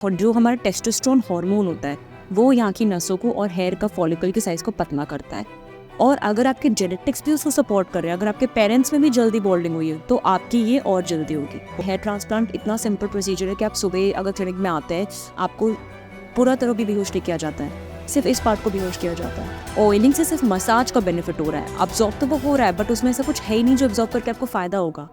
और जो हमारा टेस्टोस्टेरोन हार्मोन होता है वो यहाँ की नसों को और हेयर का फॉलिकल के साइज को पतला करता है। और अगर आपके जेनेटिक्स भी उसको सपोर्ट कर रहे हैं, अगर आपके पेरेंट्स में भी जल्दी बॉल्डिंग हुई है तो आपकी ये और जल्दी होगी। हेयर ट्रांसप्लांट इतना सिंपल प्रोसीजर है कि आप सुबह अगर क्लिनिक में आते हैं आपको पूरा तरह भी बेहोश नहीं किया जाता है, सिर्फ इस पार्ट को बेहोश किया जाता है। ऑयलिंग से सिर्फ मसाज का बेनिफिट हो रहा है, अब्जॉर्ब तो वो हो रहा है बट उसमें ऐसा कुछ है ही नहीं जो अब्जॉर्ब करके आपको फायदा होगा।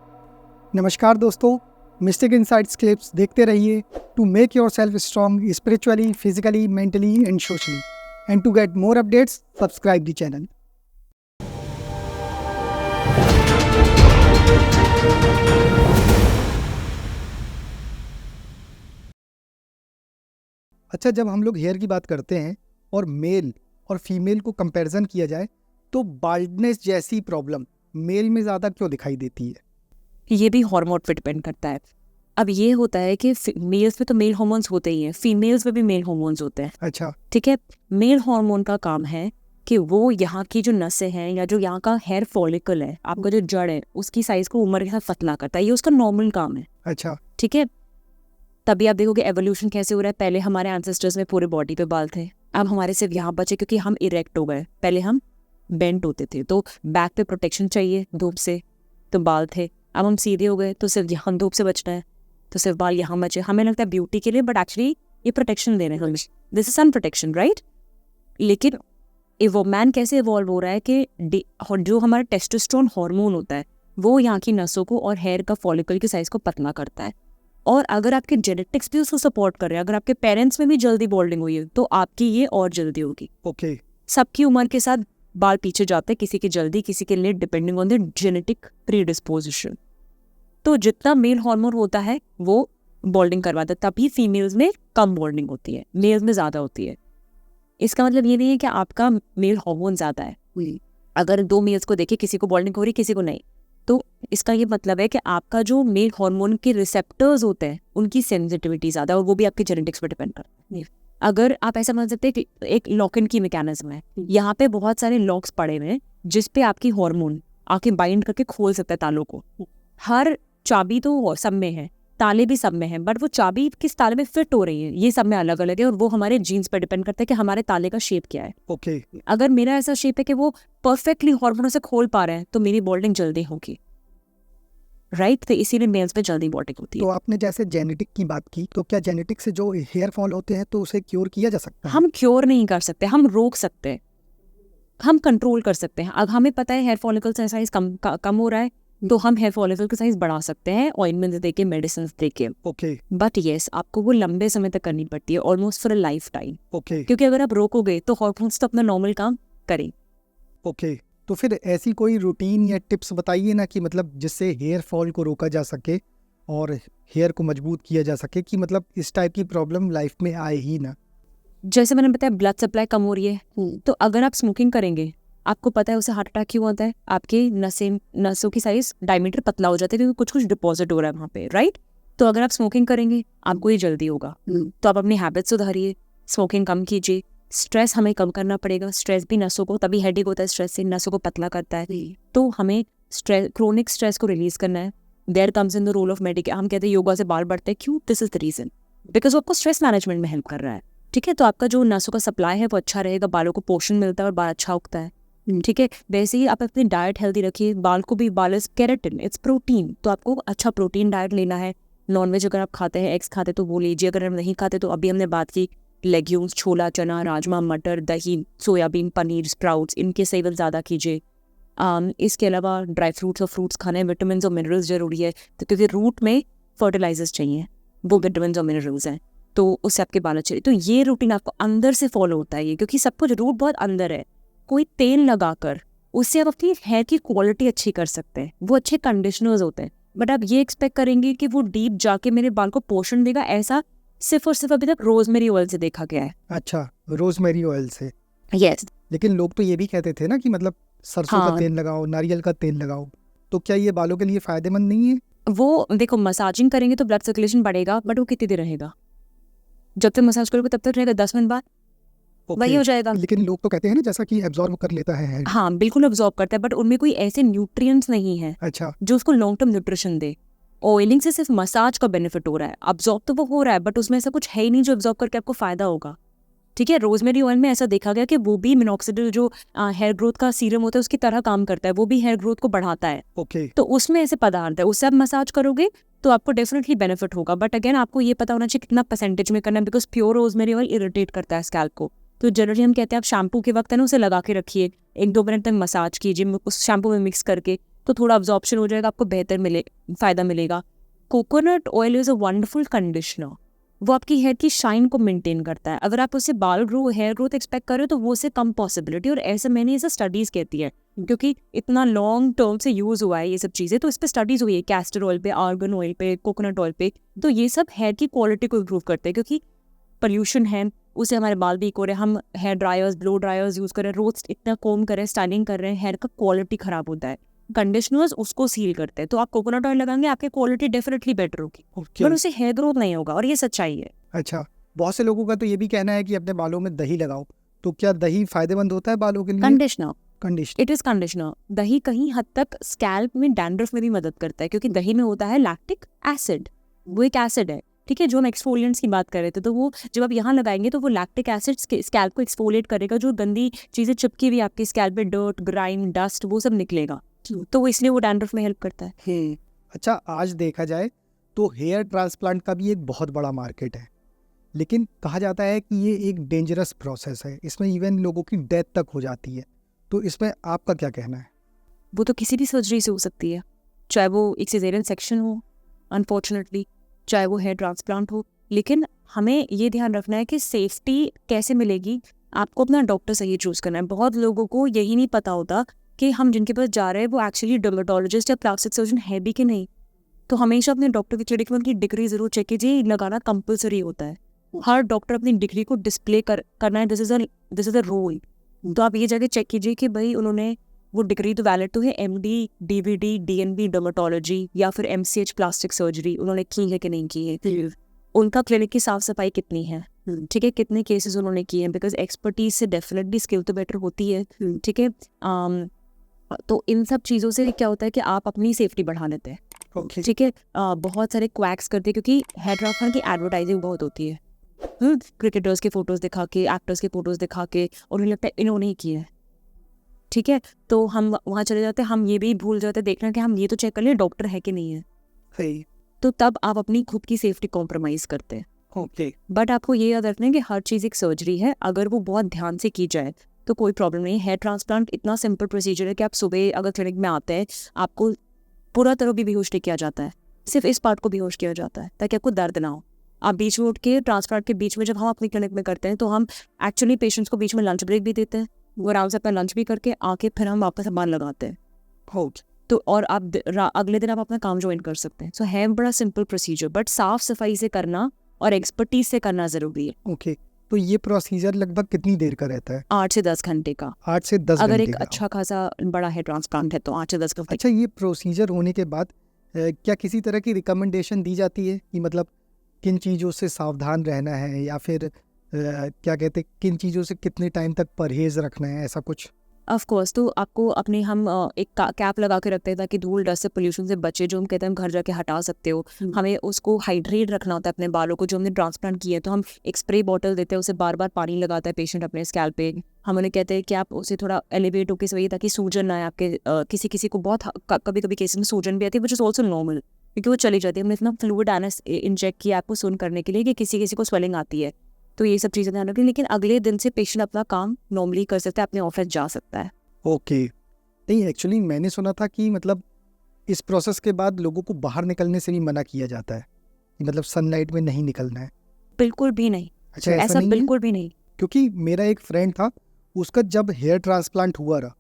नमस्कार दोस्तों, मिस्टिक इनसाइट्स क्लिप्स देखते रहिए to make yourself strong spiritually, physically, mentally and socially. And to get more updates subscribe the channel. अच्छा, जब हम लोग हेयर की बात करते हैं और मेल और फीमेल को कंपैरिजन किया जाए तो बाल्डनेस जैसी प्रॉब्लम मेल में ज़्यादा क्यों दिखाई देती है? ये भी हार्मोन पे डिपेंड करता है। अब ये होता है कि मेल्स में तो मेल हार्मोन्स होते ही हैं, फीमेल्स में भी मेल हार्मोन्स होते हैं। अच्छा, ठीक है, मेल हार्मोन का काम है कि वो यहाँ की जो नसें हैं या जो यहाँ का हेयर फॉलिकल है, आपका जो जड़ है, उसकी साइज को उम्र के साथ पतला करता है। ये उसका नॉर्मल काम है। अच्छा, ठीक है, तभी आप देखोगे एवोल्यूशन कैसे हो रहा है। पहले हमारे एंसेस्टर्स में पूरे बॉडी पे बाल थे, अब हमारे सिर्फ यहाँ बचे क्योंकि हम इरेक्ट हो गए। पहले हम बेंट होते थे तो बैक पे प्रोटेक्शन चाहिए धूप से, तो बाल थे। अब हम सीधे हो गए तो सिर्फ यहाँ धूप से बचना है, तो सिर्फ बाल यहाँ बचे। हमें लगता है ब्यूटी के लिए, बट एक्चुअली ये प्रोटेक्शन दे रहे हैं हमें। This is sun protection, right? लेकिन वो मैन कैसे इवॉल्व हो रहा है कि जो हमारा टेस्टोस्टेरोन हार्मोन होता है वो यहाँ की नसों को और हेयर का फॉलिकल के साइज को पतला करता है। और अगर आपके जेनेटिक्स भी उसको सपोर्ट कर रहे हैं, अगर आपके पेरेंट्स में भी जल्दी बॉल्डिंग हुई है तो आपकी ये और जल्दी होगी। ओके। सबकी उम्र के साथ बाल पीछे जाते हैं, किसी की जल्दी, किसी के late, depending on the genetic predisposition. तो जितना मेल हार्मोन होता है वो बॉल्डिंग करवाता है, तभी फीमेल्स में कम बॉल्डिंग होती है, मेल्स में ज़्यादा होती है। इसका मतलब ये नहीं है कि आपका मेल हार्मोन ज़्यादा है। अगर दो मेल्स को देखे, किसी को बॉल्डिंग हो रही किसी को नहीं, तो इसका ये मतलब है कि आपका जो मेल हार्मोन के रिसेप्टर्स होते हैं उनकी सेंसिटिविटी ज़्यादा है, और वो भी आपके जेनेटिक्स पर डिपेंड करता है। अगर आप ऐसा मान सकते हैं कि एक लॉक इन की मैकेनिज्म है, यहाँ पे बहुत सारे लॉक्स पड़े हुए हैं जिस पे आपकी हार्मोन आके बाइंड करके खोल सकता है तालों को। हर चाबी तो सब में है, ताले भी सब में हैं, बट वो चाबी किस ताले में फिट हो रही है ये सब में अलग अलग है, और वो हमारे जीन्स पर डिपेंड करता है कि हमारे ताले का शेप क्या है। ओके। अगर मेरा ऐसा शेप है कि वो परफेक्टली हार्मोनों से खोल पा रहे हैं तो मेरी बॉल्डिंग जल्दी होगी, राइट? तो इसीलिए मेल्स में जल्दी बॉल्डिंग होती है। तो आपने जैसे जेनेटिक की बात की, तो क्या जेनेटिक से जो हेयर फॉल होते हैं तो उसे क्योर किया जा सकता है? हम क्योर नहीं कर सकते, हम रोक सकते हैं, हम कंट्रोल कर सकते हैं। अब हमें पता है हेयर फॉलिकल का साइज कम हो रहा है तो हम हेयर फॉलिकल का साइज बढ़ा सकते हैं ऑइंटमेंट देके, मेडिसिन देके। ओके। बट येस, आपको वो लंबे समय तक करनी पड़ती है, almost for a life time. Okay. क्योंकि अगर आप रोकोगे तो हार्मोन्स तो अपना नॉर्मल काम करें। ओके, तो फिर ऐसी कोई रूटीन या टिप्स बताइए ना कि मतलब जिससे हेयर फॉल को रोका जा सके और हेयर को मजबूत किया जा सके, कि मतलब इस टाइप की प्रॉब्लम लाइफ में आए ही ना। जैसे मैंने बताया ब्लड सप्लाई कम हो रही है, तो अगर आप स्मोकिंग करेंगे, आपको पता है उसे हार्ट अटैक क्यों होता है? आपके नसों की साइज डायमीटर पतला हो जाता है क्योंकि कुछ कुछ डिपॉजिट हो रहा है वहाँ पे, राइट? तो अगर आप स्मोकिंग करेंगे आपको ये जल्दी होगा। तो आप अपनी हैबिट सुधारिए, स्मोकिंग कम कीजिए। स्ट्रेस हमें कम करना पड़ेगा, स्ट्रेस भी नसों को, तभी हेडेक होता है, स्ट्रेस से नसों को पतला करता है। तो हमें स्ट्रेस, क्रोनिक स्ट्रेस को रिलीज करना है। There comes in the role of medication. हम कहते हैं योगा से बाल बढ़ते हैं, क्यों? This is the reason, because वो आपको स्ट्रेस मैनेजमेंट में हेल्प कर रहा है। ठीक है, तो आपका जो नसों का सप्लाई है वो अच्छा रहेगा, बालों को पोषण मिलता है और बाल अच्छा उगता है। ठीक है, वैसे ही आप अपनी डाइट हेल्दी रखिए। बाल को भी, बाल इज केराटिन, इट्स प्रोटीन, तो आपको अच्छा प्रोटीन डाइट लेना है। नॉनवेज अगर आप खाते हैं, एग्स खाते तो वो लीजिए। अगर आप नहीं खाते तो अभी हमने बात की लेग्यूम्स, छोला, चना, राजमा, मटर, दही, सोयाबीन, पनीर, स्प्राउट्स, इनके सेवन ज़्यादा कीजिए। इसके अलावा ड्राई फ्रूट्स और फ्रूट्स खाने, विटामिन और मिनरल्स जरूरी है, तो क्योंकि रूट में फर्टिलाइजर्स चाहिए, वो विटामिन और मिनरल्स हैं, तो उससे आपके बाल अच्छे। तो ये रूटीन आपको अंदर से फॉलो होता है ये, क्योंकि सब कुछ रूट बहुत अंदर है। कोई तेल लगाकर उससे आप अपनी हेयर की क्वालिटी अच्छी कर सकते हैं, वो अच्छे कंडीशनर्स होते हैं। बट आप ये एक्सपेक्ट करेंगे कि वो डीप जाके मेरे बाल को पोषण देगा, ऐसा सिर्फ और सिर्फ अभी तक रोजमेरी ऑयल से देखा गया है। अच्छा, रोजमेरी ऑयल से? यस। लेकिन लोग तो ये भी कहते थे ना कि मतलब सरसों का तेल लगाओ, नारियल का तेल लगाओ, तो क्या ये बालों के लिए फायदेमंद नहीं है? वो देखो, मसाजिंग करेंगे तो ब्लड सर्कुलेशन बढ़ेगा, बट वो कितनी देर रहेगा? जब तक मसाज करोगे तब तक रहेगा, 10 मिनट बाद वही हो जाएगा। लेकिन लोग तो कहते हैं ना जैसा कि एब्जॉर्ब कर लेता है। हाँ, बिल्कुल एब्जॉर्ब करता है, बट उनमें कोई ऐसे न्यूट्रिएंट्स नहीं है अच्छा, जो उसको लॉन्ग टर्म न्यूट्रिशन दे। ऑयलिंग से सिर्फ मसाज का बेनिफिट हो रहा है, अब्जॉर्ब तो वो हो रहा है बट उसमें ऐसा कुछ है ही नहीं जो अब्जॉर्ब करके आपको फायदा होगा। ठीक है, रोजमेरी ऑयल में ऐसा देखा गया कि वो भी मिनॉक्सिडिल जो हेयर ग्रोथ का सीरम होता है उसकी तरह काम करता है, वो भी हेयर ग्रोथ को बढ़ाता है। ओके तो उसमें ऐसे पदार्थ है, उससे आप मसाज करोगे तो आपको डेफिनेटली बेनिफिट होगा। बट अगेन आपको ये पता होना चाहिए कितना परसेंटेज में करना है, because pure rosemary oil irritate करता है स्कैल्प को। तो जनरली हम कहते हैं आप शैम्पू के वक्त है ना उसे लगा के रखिए, 1-2 मिनट तक मसाज कीजिए उस शैम्पू में मिक्स करके, तो थोड़ा अब्जॉर्प्शन हो जाएगा, आपको बेहतर फायदा मिलेगा। Coconut oil is a wonderful conditioner, वो आपकी हेयर की शाइन को मेंटेन करता है। अगर आप उससे हेयर ग्रोथ एक्सपेक्ट कर रहे हो तो वो उससे कम पॉसिबिलिटी, और ऐसे मैंने ऐसा स्टडीज कहती है क्योंकि इतना लॉन्ग टर्म से यूज हुआ है ये सब चीज़ें, तो इस पर स्टडीज हुई है कैस्टर ऑयल पे, आर्गन ऑयल पे, कोकोनट ऑयल पे। तो ये सब हेयर की क्वालिटी को इम्प्रूव करते हैं, क्योंकि पोल्यूशन है उससे हमारे बाल वीक हो रहे हैं, हम hair dryers blow dryers use कर रहे हैं, रोज इतना कोम कर रहे हैं, स्टाइलिंग कर रहे हैं, हेयर का क्वालिटी खराब होता है। कंडीशनर्स उसको सील करते हैं, तो आप कोकोनट ऑयल लगाएंगे आपकी क्वालिटी डेफिनेटली बेटर होगी, पर उससे हेयर ग्रोथ नहीं होगा, और ये सच्चाई है। अच्छा, बहुत से लोगों का तो ये भी कहना है कि अपने बालों में दही लगाओ, तो क्या दही फायदेमंद होता है बालों के लिए? Conditioner it is conditioner. दही कहीं हद तक स्कैल्प में डैंड्रफ में भी मदद करता है, क्योंकि दही में होता है लैक्टिक एसिड, वो एक एसिड है। ठीक है, जो हम एक्सफोलिएंट्स की बात कर रहे थे, तो वो जब आप यहाँ लगाएंगे तो वो लैक्टिक एसिड स्कैल्प को एक्सफोलिएट करेगा, जो गंदी चीजें चिपकी हुई आपके स्कैल्प पे, डर्ट, ग्राइम, डस्ट, वो सब निकलेगा, तो वो इसलिए वो डैंड्रफ में हेल्प करता है। अच्छा, आज देखा जाए तो हेयर ट्रांसप्लांट का भी एक बहुत बड़ा मार्केट है, लेकिन कहा जाता है कि ये एक डेंजरस प्रोसेस है, इसमें इवन लोगों की डेथ तक हो जाती है, तो इसमें आपका क्या कहना है? वो तो किसी भी सर्जरी से हो सकती है, चाहे वो एक सिजेरियन सेक्शन हो अनफॉर्चुनेटली, चाहे वो हेयर ट्रांसप्लांट हो, लेकिन हमें ये ध्यान रखना है कि सेफ्टी कैसे मिलेगी, आपको अपना डॉक्टर सही चूज करना है। बहुत लोगों को यही नहीं पता होता कि हम जिनके पास जा रहे हैं वो एक्चुअली डर्मेटोलॉजिस्ट या प्लास्टिक सर्जन है भी कि नहीं। तो हमेशा अपने डॉक्टर की क्लिनिक में उनकी डिग्री जरूर चेक कीजिए, लगाना कंपलसरी होता है। हर डॉक्टर अपनी डिग्री को डिस्प्ले करना है, दिस इज अ रोल। तो आप ये जगह चेक कीजिए कि भाई उन्होंने वो डिग्री तो वैलिड तो है, MD, DVD, DNB डर्मेटोलॉजी या फिर MCH प्लास्टिक सर्जरी उन्होंने की है कि नहीं की है, उनका क्लिनिक की साफ सफाई कितनी है, ठीक है, कितने केसेस उन्होंने किए हैं, बिकॉज एक्सपर्टीज से डेफिनेटली स्किल तो बेटर होती है। ठीक है, तो इन सब चीज़ों से क्या होता है कि आप अपनी सेफ्टी बढ़ा लेते हैं। ठीक है, बहुत सारे क्वैक्स करते हैं, क्योंकि हेयर ट्रांसप्लांट की एडवर्टाइजिंग बहुत होती है, क्रिकेटर्स के फोटोज दिखा के, एक्टर्स के फोटोज दिखा के, और उन्हें लगता है इन्होंने ही किया है। ठीक है, तो हम वहाँ चले जाते हैं, हम ये भी भूल जाते हैं देखना कि हम ये तो चेक कर लें डॉक्टर है कि नहीं है, तो तब आप अपनी खुद की सेफ्टी कॉम्प्रोमाइज करते हैं। बट आपको ये याद रखना है कि हर चीज़ एक सर्जरी है, अगर वो बहुत ध्यान से की जाए तो कोई प्रॉब्लम नहीं है। हेयर ट्रांसप्लांट इतना सिंपल प्रोसीजर है कि आप सुबह अगर क्लिनिक में आते हैं, आपको पूरा तरह भी बेहोश नहीं किया जाता है, सिर्फ इस पार्ट को बेहोश किया जाता है ताकि आपको दर्द ना हो। आप बीच में उठ के, ट्रांसप्लांट के बीच में जब हम अपनी क्लिनिक में करते हैं तो हम एक्चुअली पेशेंट्स को बीच में लंच ब्रेक भी देते हैं, वो आराम से अपना लंच भी करके आके फिर हम वापस सामान लगाते हैं। तो और आप अगले दिन आप अपना काम ज्वाइन कर सकते हैं। सो है बड़ा सिंपल प्रोसीजर, बट साफ सफाई से करना और एक्सपर्टीज से करना जरूरी है। ओके, तो ये प्रोसीजर लगभग कितनी देर का रहता है? 8 से 10 घंटे का। 8 से 10 अगर घंटे एक का। अच्छा खासा बड़ा है ट्रांसप्लांट है तो 8 से 10 घंटे। अच्छा, ये प्रोसीजर होने के बाद क्या किसी तरह की रिकमेंडेशन दी जाती है कि मतलब किन चीज़ों से सावधान रहना है, या फिर क्या कहते हैं किन चीज़ों से कितने टाइम तक परहेज रखना है, ऐसा कुछ? ऑफ कोर्स, तो आपको अपने हम एक कैप लगा के रखते हैं ताकि धूल डस्ट से पोल्यूशन से बचे, जो हम कहते हैं हम घर जाके हटा सकते हो। हमें उसको हाइड्रेट रखना होता है अपने बालों को, जो हमने ट्रांसप्लांट किया है तो हम एक स्प्रे बॉटल देते हैं, उसे बार बार पानी लगाता है पेशेंट अपने स्कैल्प पे। हम उन्हें कहते हैं कि आप उसे थोड़ा एलिवेट होकर सोइए ताकि सूजन ना आए आपके। किसी किसी को बहुत कभी कभी केसेस में सूजन भी आती है, विच इज ऑल्सो नॉर्मल, क्योंकि वो चली जाती है। हमने इतना फ्लूइड इंजेक्ट किया आपको सुन करने के लिए कि किसी किसी को स्वेलिंग आती है, तो ये सब चीज़ें ध्यान रखें। लेकिन अगले दिन से पेशेंट अपना काम नॉर्मली कर सकता है, अपने ऑफिस जा सकता है। ओके, नहीं एक्चुअली मैंने सुना था कि मतलब इस प्रोसेस के बाद लोगों को बाहर निकलने से भी मना किया जाता है, मतलब सनलाइट में नहीं निकलना है। बिल्कुल भी नहीं। अच्छा, ऐसा बिल्कुल भी नहीं। क्योंकि मेरा एक फ्रेंड था, उसका जब हेयर ट्रांसप्लांट हुआ रहा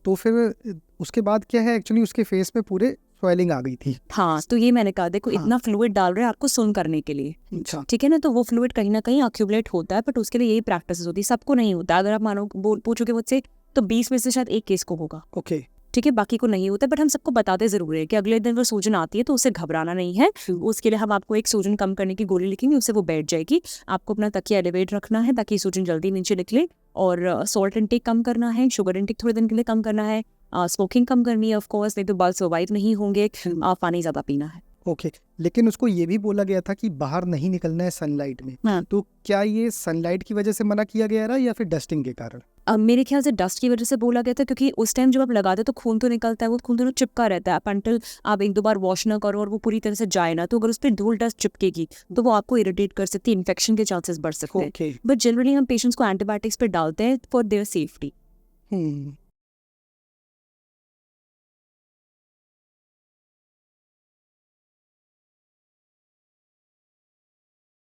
तो फिर उसके बाद क्या है, एक्चुअली उसके फेस में पूरे स्वेलिंग आ गई थी। हाँ, तो ये मैंने कहा, देखो इतना फ्लूइड डाल रहे हैं आपको सुन करने के लिए, अच्छा, ठीक है ना, तो वो फ्लूइड कहीं ना कहीं अक्यूमुलेट होता है, बट उसके लिए यही प्रैक्टिस होती है। सबको नहीं होता, अगर आप मानो पूछोगे मुझसे तो 20 में से शायद एक केस को होगा। ओके, ठीक है, बाकी को नहीं होता, बट हम सबको बताते जरूर है कि अगले दिन वो सूजन आती है तो उससे घबराना नहीं है। उसके लिए हम आपको एक सूजन कम करने की गोली लिखेंगे, उससे वो बैठ जाएगी। आपको अपना तकिया एलिवेट रखना है ताकि सूजन जल्दी नीचे निकले, और सॉल्ट इंटेक कम करना है, शुगर इंटेक थोड़े दिन के लिए कम करना है, स्मोकिंग कम करनी है ऑफ कोर्स, नहीं तो बाल सर्वाइव नहीं होंगे, पानी ज़्यादा पीना है। ओके, लेकिन उसको ये भी बोला गया था कि बाहर नहीं निकलना है सनलाइट में। हाँ। तो क्या ये सनलाइट की वजह से मना किया गया था या फिर डस्टिंग के कारण? अब मेरे ख्याल से डस्ट की वजह से बोला गया था, क्योंकि उस टाइम जब आप लगाते हो तो खून तो निकलता है, वो खून तो चिपका रहता है अंटिल आप एक दो बार वॉश ना करो और वो पूरी तरह से जाए ना, तो अगर उस पर धूल डस्ट चिपकेगी तो वो आपको इरिटेट कर सकती है, इन्फेक्शन के चांसेस बढ़ सकते हैं। ओके। बट जनरली हम पेशेंट्स को एंटीबायोटिक्स पे डालते हैं फॉर देयर सेफ्टी।